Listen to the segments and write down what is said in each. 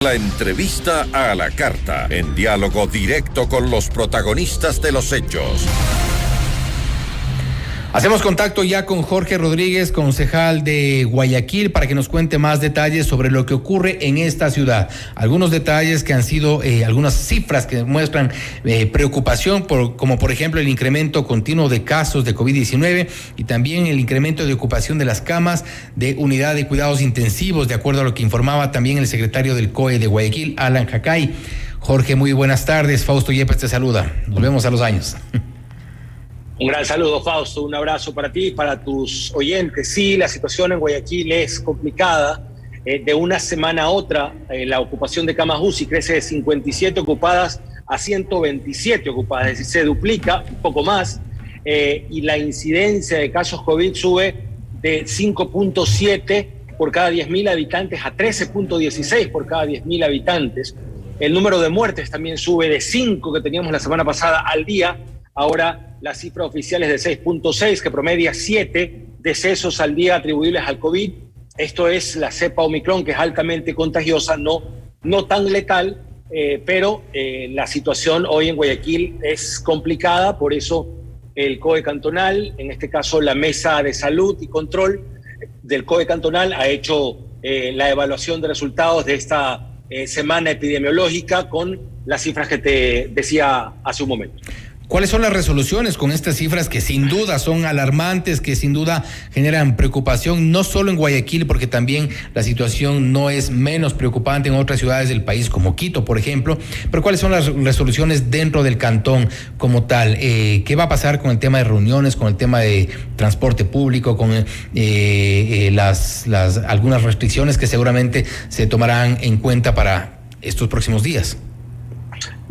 La entrevista a la carta, en diálogo directo con los protagonistas de los hechos. Hacemos contacto ya con Jorge Rodríguez, concejal de Guayaquil, para que nos cuente más detalles sobre lo que ocurre en esta ciudad. Algunos detalles que han sido, algunas cifras que muestran preocupación, como por ejemplo el incremento continuo de casos de COVID-19 y también el incremento de ocupación de las camas de unidad de cuidados intensivos, de acuerdo a lo que informaba también el secretario del COE de Guayaquil, Alan Jacay. Jorge, muy buenas tardes. Fausto Yepes te saluda. Nos vemos a los años. Un gran saludo, Fausto, un abrazo para ti y para tus oyentes. Sí, la situación en Guayaquil es complicada. De una semana a otra, la ocupación de camas UCI crece de 57 ocupadas a 127 ocupadas, es decir, se duplica un poco más, y la incidencia de casos COVID sube de 5.7 por cada 10.000 habitantes a 13.16 por cada 10.000 habitantes. El número de muertes también sube de 5 que teníamos la semana pasada al día. Ahora la cifra oficial es de 6.6, que promedia 7 decesos al día atribuibles al COVID. Esto es la cepa Omicron, que es altamente contagiosa, no tan letal, pero la situación hoy en Guayaquil es complicada. Por eso el COE cantonal, en este caso la Mesa de Salud y Control del COE cantonal, ha hecho la evaluación de resultados de esta semana epidemiológica con las cifras que te decía hace un momento. ¿Cuáles son las resoluciones con estas cifras que sin duda son alarmantes, que sin duda generan preocupación, no solo en Guayaquil, porque también la situación no es menos preocupante en otras ciudades del país, como Quito, por ejemplo? Pero ¿cuáles son las resoluciones dentro del cantón como tal? ¿Qué va a pasar con el tema de reuniones, con el tema de transporte público, con algunas restricciones que seguramente se tomarán en cuenta para estos próximos días?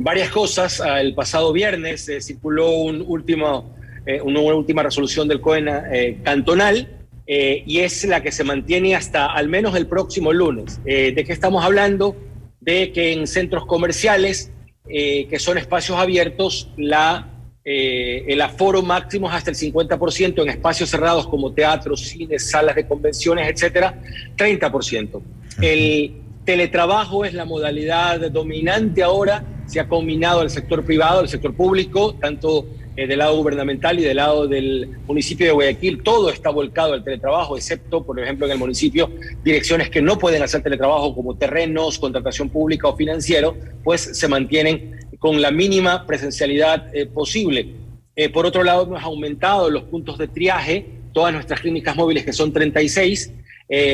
Varias cosas. El pasado viernes circuló una última resolución del COE cantonal, y es la que se mantiene hasta al menos el próximo lunes. ¿De qué estamos hablando? De que en centros comerciales, que son espacios abiertos, el aforo máximo es hasta el 50%, en espacios cerrados como teatros, cines, salas de convenciones, etcétera, 30%. El teletrabajo es la modalidad dominante ahora. Se ha combinado el sector privado, el sector público, tanto del lado gubernamental y del lado del municipio de Guayaquil. Todo está volcado al teletrabajo, excepto, por ejemplo, en el municipio, direcciones que no pueden hacer teletrabajo, como terrenos, contratación pública o financiero, pues se mantienen con la mínima presencialidad posible. Por otro lado, hemos aumentado los puntos de triaje. Todas nuestras clínicas móviles, que son 36,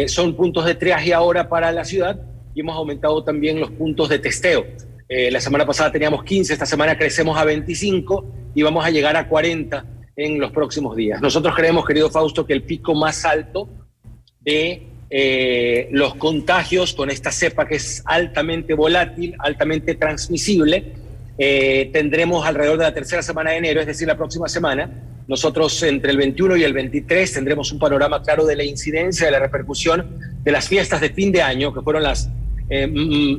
son puntos de triaje ahora para la ciudad, y hemos aumentado también los puntos de testeo. La semana pasada teníamos 15, esta semana crecemos a 25 y vamos a llegar a 40 en los próximos días. Nosotros creemos, querido Fausto, que el pico más alto de los contagios con esta cepa, que es altamente volátil, altamente transmisible, tendremos alrededor de la tercera semana de enero, es decir, la próxima semana. Nosotros entre el 21 y el 23 tendremos un panorama claro de la incidencia, de la repercusión de las fiestas de fin de año, que fueron las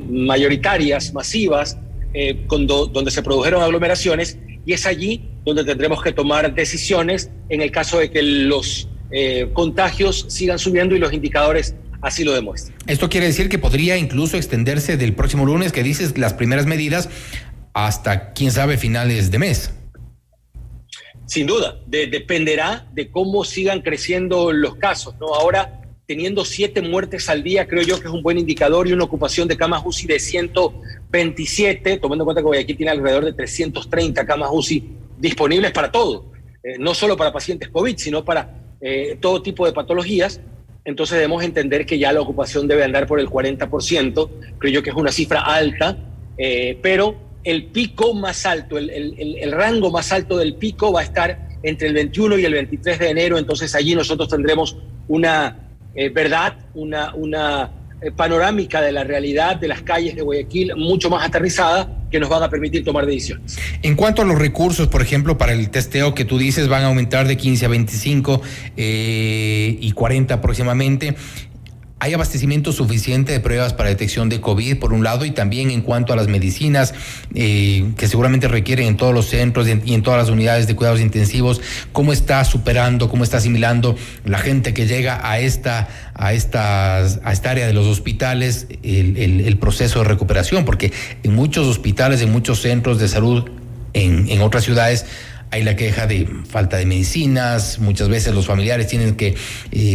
mayoritarias, masivas, donde se produjeron aglomeraciones, y es allí donde tendremos que tomar decisiones en el caso de que los contagios sigan subiendo y los indicadores así lo demuestran. Esto quiere decir que podría incluso extenderse del próximo lunes, que dices las primeras medidas, hasta, quién sabe, finales de mes. Sin duda, dependerá de cómo sigan creciendo los casos, ¿no? Ahora, teniendo 7 muertes al día, creo yo que es un buen indicador, y una ocupación de camas UCI de 127, tomando en cuenta que Guayaquil tiene alrededor de 330 camas UCI disponibles para todo, no solo para pacientes COVID, sino para todo tipo de patologías. Entonces debemos entender que ya la ocupación debe andar por el 40%, creo yo que es una cifra alta, pero el pico más alto, el rango más alto del pico va a estar entre el 21 y el 23 de enero, entonces allí nosotros tendremos una panorámica de la realidad de las calles de Guayaquil mucho más aterrizada, que nos van a permitir tomar decisiones. En cuanto a los recursos, por ejemplo, para el testeo que tú dices van a aumentar de 15 a 25 y 40 próximamente, ¿hay abastecimiento suficiente de pruebas para detección de COVID, por un lado, y también en cuanto a las medicinas que seguramente requieren en todos los centros y en todas las unidades de cuidados intensivos? ¿Cómo está superando, cómo está asimilando la gente que llega a esta área de los hospitales el proceso de recuperación? Porque en muchos hospitales, en muchos centros de salud, en otras ciudades, hay la queja de falta de medicinas. Muchas veces los familiares tienen que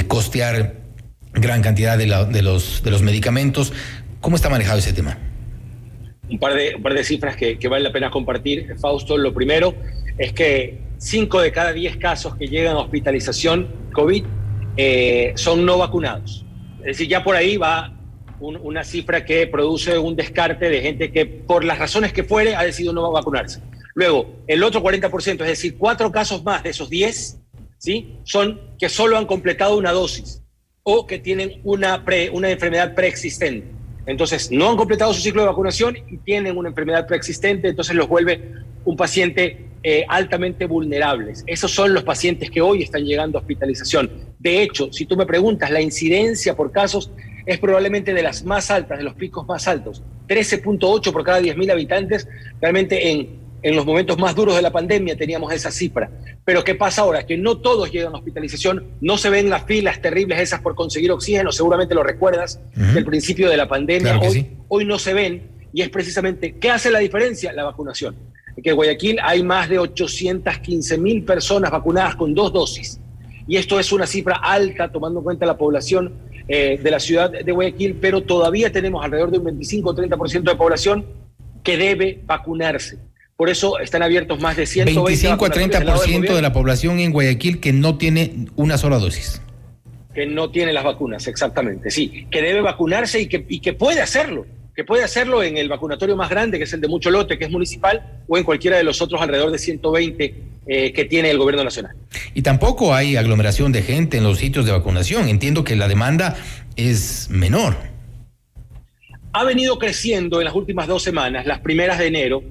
costear gran cantidad de los medicamentos. ¿Cómo está manejado ese tema? Un par de cifras que vale la pena compartir, Fausto. Lo primero es que 5 de cada 10 casos que llegan a hospitalización COVID son no vacunados. Es decir, ya por ahí va una cifra que produce un descarte de gente que por las razones que fuere ha decidido no vacunarse. Luego, el otro 40%, es decir, 4 casos más de esos 10, ¿sí?, son que solo han completado una dosis o que tienen una enfermedad preexistente. Entonces, no han completado su ciclo de vacunación y tienen una enfermedad preexistente, entonces los vuelve un paciente altamente vulnerables. Esos son los pacientes que hoy están llegando a hospitalización. De hecho, si tú me preguntas, la incidencia por casos es probablemente de las más altas, de los picos más altos. 13.8 por cada 10.000 habitantes. Realmente en los momentos más duros de la pandemia teníamos esa cifra. Pero ¿qué pasa ahora? Que no todos llegan a hospitalización, no se ven las filas terribles esas por conseguir oxígeno, seguramente lo recuerdas, del principio de la pandemia. Claro que sí. Hoy no se ven, y es precisamente, ¿qué hace la diferencia? La vacunación. Que en Guayaquil hay más de 815.000 personas vacunadas con 2 dosis. Y esto es una cifra alta, tomando en cuenta la población de la ciudad de Guayaquil, pero todavía tenemos alrededor de un 25 o 30% de población que debe vacunarse. Por eso están abiertos más de 120 25 a 30% de la población en Guayaquil que no tiene una sola dosis. Que no tiene las vacunas, exactamente, sí. Que debe vacunarse y que puede hacerlo. Que puede hacerlo en el vacunatorio más grande, que es el de Mucho Lote, que es municipal, o en cualquiera de los otros alrededor de 120 que tiene el gobierno nacional. Y tampoco hay aglomeración de gente en los sitios de vacunación. Entiendo que la demanda es menor. Ha venido creciendo en las últimas 2 semanas, las primeras de enero.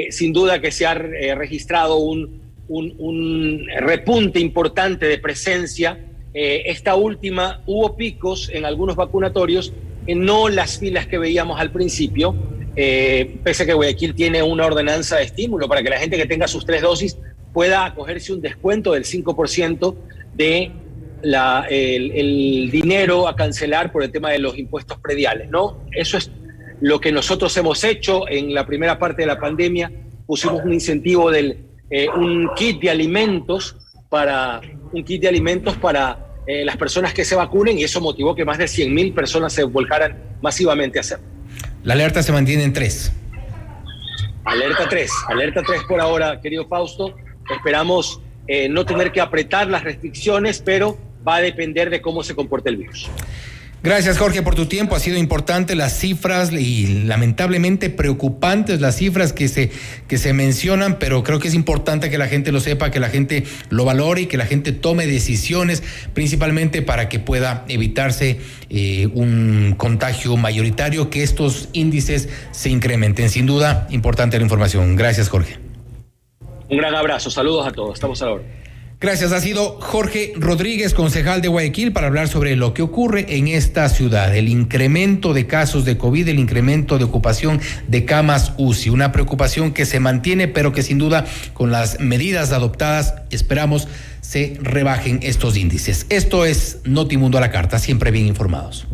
Sin duda que se ha registrado un repunte importante de presencia. Esta última, hubo picos en algunos vacunatorios, no las filas que veíamos al principio, pese a que Guayaquil tiene una ordenanza de estímulo para que la gente que tenga sus 3 dosis pueda acogerse un descuento del 5% de el dinero a cancelar por el tema de los impuestos prediales, ¿no? Eso es lo que nosotros hemos hecho en la primera parte de la pandemia. Pusimos un incentivo un kit de alimentos para las personas que se vacunen, y eso motivó que más de 100.000 personas se volcaran masivamente a hacerlo. La alerta se mantiene en 3. Alerta 3 por ahora, querido Fausto. Esperamos no tener que apretar las restricciones, pero va a depender de cómo se comporte el virus. Gracias, Jorge, por tu tiempo. Ha sido importante las cifras y lamentablemente preocupantes las cifras que se mencionan, pero creo que es importante que la gente lo sepa, que la gente lo valore y que la gente tome decisiones, principalmente para que pueda evitarse un contagio mayoritario, que estos índices se incrementen. Sin duda, importante la información. Gracias, Jorge. Un gran abrazo. Saludos a todos. Estamos a la hora. Gracias. Ha sido Jorge Rodríguez, concejal de Guayaquil, para hablar sobre lo que ocurre en esta ciudad, el incremento de casos de COVID, el incremento de ocupación de camas UCI, una preocupación que se mantiene, pero que sin duda con las medidas adoptadas esperamos se rebajen estos índices. Esto es Notimundo a la Carta, siempre bien informados.